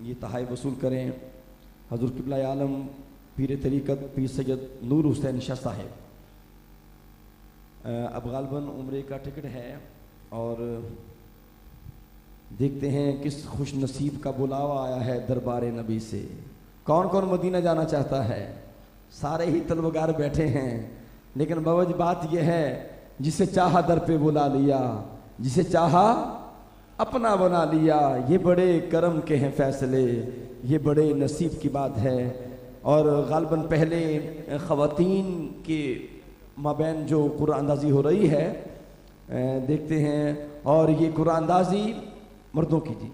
یہ تحائف وصول کریں حضور قبلہ عالم پیر طریقت پیر سید نور حسین شاہ صاحب. اب غالباً عمرے کا ٹکٹ ہے اور دیکھتے ہیں کس خوش نصیب کا بلاوا آیا ہے دربار نبی سے. کون کون مدینہ جانا چاہتا ہے؟ سارے ہی طلبگار بیٹھے ہیں، لیکن باوجہ بات یہ ہے جسے چاہا در پہ بلا لیا، جسے چاہا اپنا بنا لیا. یہ بڑے کرم کے ہیں فیصلے، یہ بڑے نصیب کی بات ہے. اور غالباً پہلے خواتین کے مابین جو قرآن اندازی ہو رہی ہے دیکھتے ہیں، اور یہ قرآن اندازی مردوں کی جی.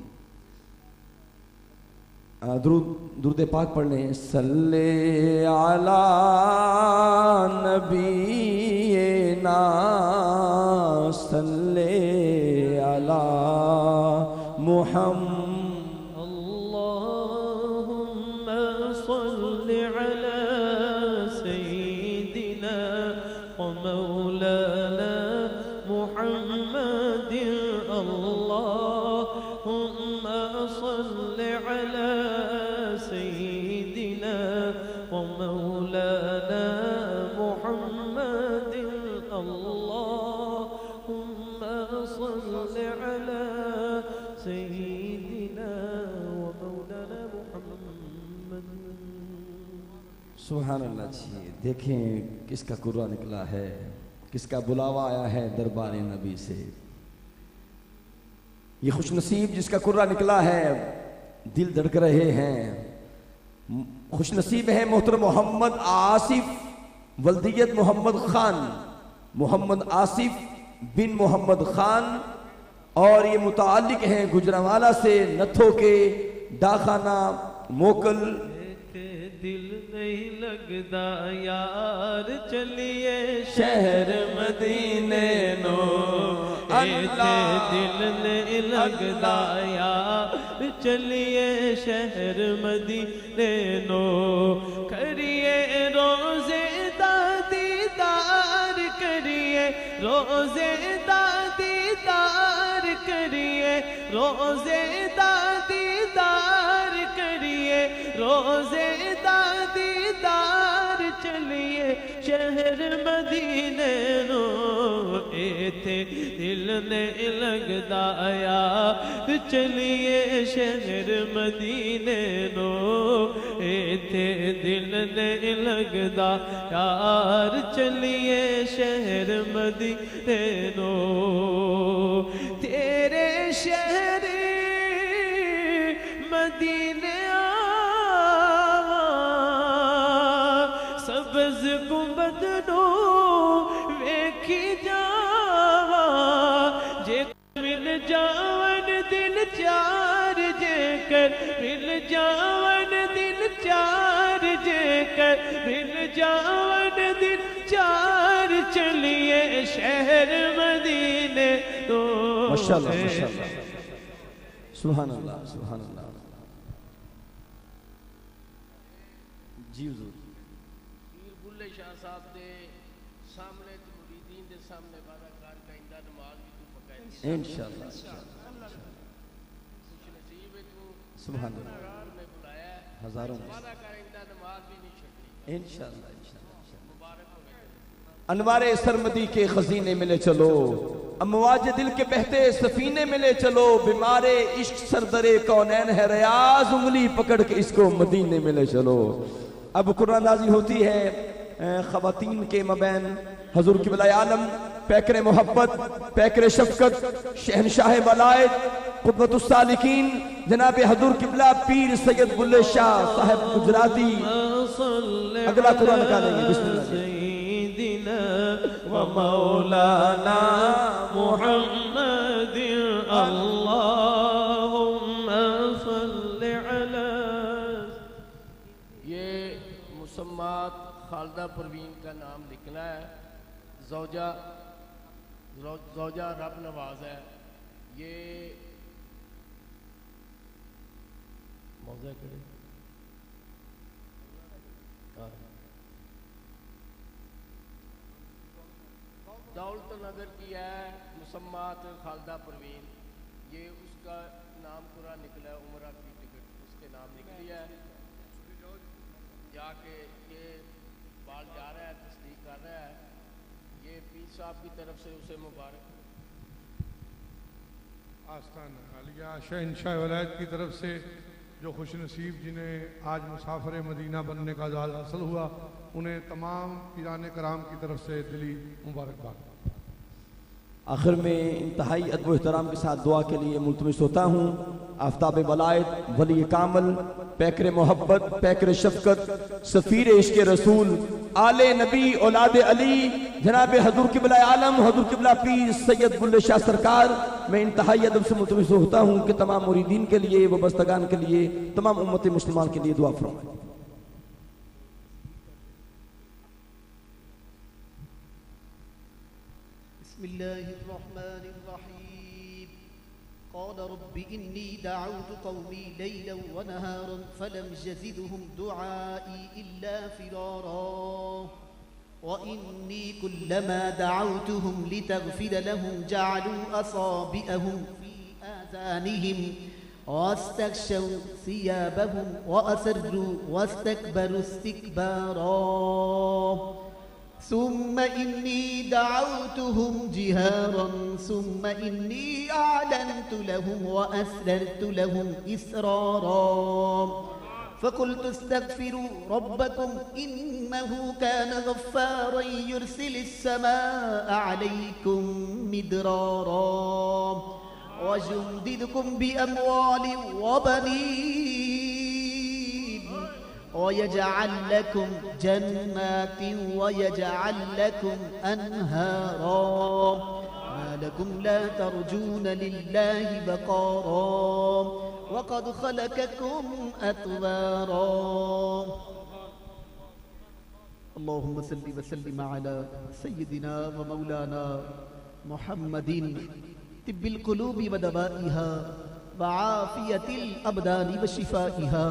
درود پاک پڑھ لیں. صلی علی نبینا صلی علی محمد اللہم صلی علی سیدنا و مولانا محمد. اللہم صلی علی سیدنا و مولانا محمد. اللہم صلی علی سیدنا و مولانا محمد. سبحان اللہ جی. دیکھیں کس کا قرآن نکلا ہے، کس کا بلاوا آیا ہے دربار نبی سے. یہ خوش نصیب جس کا قرآن نکلا ہے دل دھڑک رہے ہیں. خوش نصیب ہے محترم محمد آصف ولدیت محمد خان، محمد آصف بن محمد خان، اور یہ متعلق ہیں گجرانوالہ سے نتھو کے ڈاخانہ موکل. دل نہیں لگتا یار چلیے شہر مدینے نو. دل نہیں لگتا یار چلیے شہر مدینے نو. کریے روزے دا دیدار کریے روزے دا دیدار کریے روزے دا دیدار کریے روزے دا دیدار چلیے شہر مدینے نو. ایتھے دل نہیں لگدا یار چلیے شہر مدینے نو. ایتھے دل نہیں لگدا یار چلیے شہر مدینے نو. تیرے شہر مدینے سبز گنبد نو ویکھی جاوا جے مل جاون دل چار جے کر مل جاون دل چار جے کر مل جاون دل چار چلیے شہر مدینے تو. ماشاءاللہ ماشاءاللہ سبحان اللہ سبحان اللہ. جی حضور پیر بلے شاہ صاحب دے سامنے تو مریدین دے سامنے وعدہ کار کا اندہ نماز بھی تو پکائے انشاءاللہ خوش نصیب ہے تو سبحان اللہ. میں بلایا ہے ہزاروں وعدہ کار اندہ نماز بھی نہیں چھٹی. انشاءاللہ انشاءاللہ. مبارک ہو گئے. انوار سرمدی کے خزینے میں لے چلو، امواج دل کے بہتے سفینے میں لے چلو. بیمار عشق سردرے کونین ہے ریاض، انگلی پکڑ کے اس کو مدینے میں لے چلو. اب قرآن نازل ہوتی ہے خواتین کے مبین حضور قبلہ عالم پیکر محبت پیکر شفقت شہنشاہ ملائک قدوۃ السالکین جناب حضور قبلہ پیر سید بلے شاہ صاحب گجراتی اگلا قرآن نکالیں گے. بسم اللہ. سیدنا و مولانا محمد. اللہم صلی علی. یہ مسمات خالدہ پروین کا نام لکھنا ہے. زوجہ رب نواز ہے. یہ موضوع کرے دولت نگر کی ہے مسمات خالدہ پروین. یہ اس کا نام قرآن نکلا ہے عمرہ کی ٹکٹ اس کے نام نکلی ہے یا کہ یہ بال جا رہا ہے تصدیق کر رہا ہے یہ پیر صاحب کی طرف سے اسے مبارک آستان عالیہ شہنشاہ ولایت کی طرف سے جو خوش نصیب جنہیں آج مسافر مدینہ بننے کا اعزاز حاصل ہوا انہیں تمام پیران کرام کی طرف سے دلی مبارکباد۔ آخر میں انتہائی ادب و احترام کے ساتھ دعا کے لیے ملتمس ہوتا ہوں آفتاب ولایت، ولی کامل، پیکر محبت، پیکر شفقت، سفیر عشق رسول، آل نبی، اولاد علی، جناب حضور قبلہ عالم حضور قبلہ پیر سید بلے شاہ سرکار، میں انتہائی ادب سے ملتمس ہوتا ہوں کہ تمام مریدین کے لیے، وابستگان کے لیے، تمام امت مسلمان کے لیے دعا فرمائیں۔ بسم الله الرحمن الرحيم قال رب إني دعوت قومي ليلا ونهارا فلم يزدهم دعائي إلا فرارا وإني كلما دعوتهم لتغفر لهم جعلوا أصابعهم في آذانهم واستغشوا ثيابهم وأسروا واستكبروا استكبارا ثم إني دعوتهم جهارا ثم إني أعلنت لهم وأسررت لهم إسرارا فقلت استغفروا ربكم إنه كان غفارا يرسل السماء عليكم مدرارا ويمددكم بأموال وبنين ويجعل لكم جنات ويجعل لكم أنهارا ما لكم لا ترجون لله وقارا وقد خلقكم أطوارا اللهم صل وسلم على سيدنا ومولانا محمد طب القلوب ودوائها وعافية الأبدان وشفائها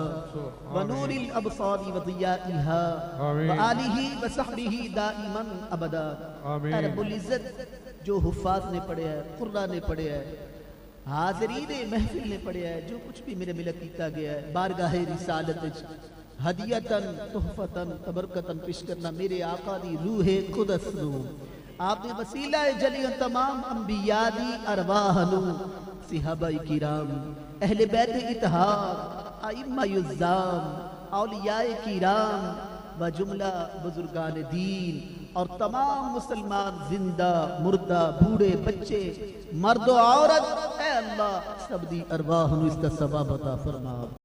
ونور الأبصار وضيائها وآله وصحبه دائما أبدا اے رب العزت جو حفاظ نے پڑھے ہے قرآن نے پڑھے ہے حاضرین محفل نے پڑھے ہے جو کچھ بھی میرے ملک کیتا گیا ہے بارگاہ رسالت ہدیتاً تحفتاً تبرکتاً پیش کرنا میرے آقا دی روح قدس نو آپ نے وسیلہ جلی تمام انبیاء دی ارواح نو صحابہ کرام اہل بیت اتحاد ائمہ یزام اولیاء کرام و جملہ بزرگان دین اور تمام مسلمان زندہ مردہ بوڑھے بچے مرد و عورت اے اللہ سب دی ارواح نو اس کا ثواب عطا فرما